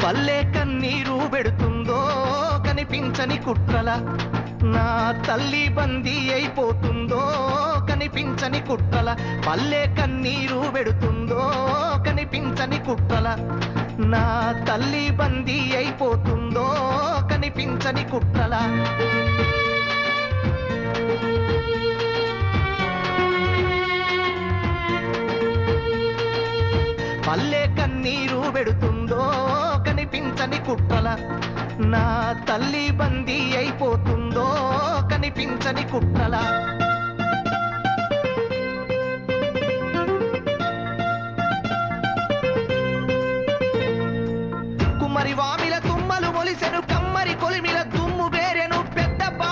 పల్లె కన్నీరు పెడుతుందో కనిపించని కుట్రల నా తల్లి బందీ అయిపోతుందో కనిపించని కుట్రల పల్లె కన్నీరు పెడుతుందో కనిపించని కుట్రల నా తల్లి బందీ అయిపోతుందో కనిపించని కుట్రల పల్లె కన్నీరు పెడుతుందో కనిపించని కుట్రల నా తల్లి బందీ అయిపోతుందో కనిపించని కుట్రల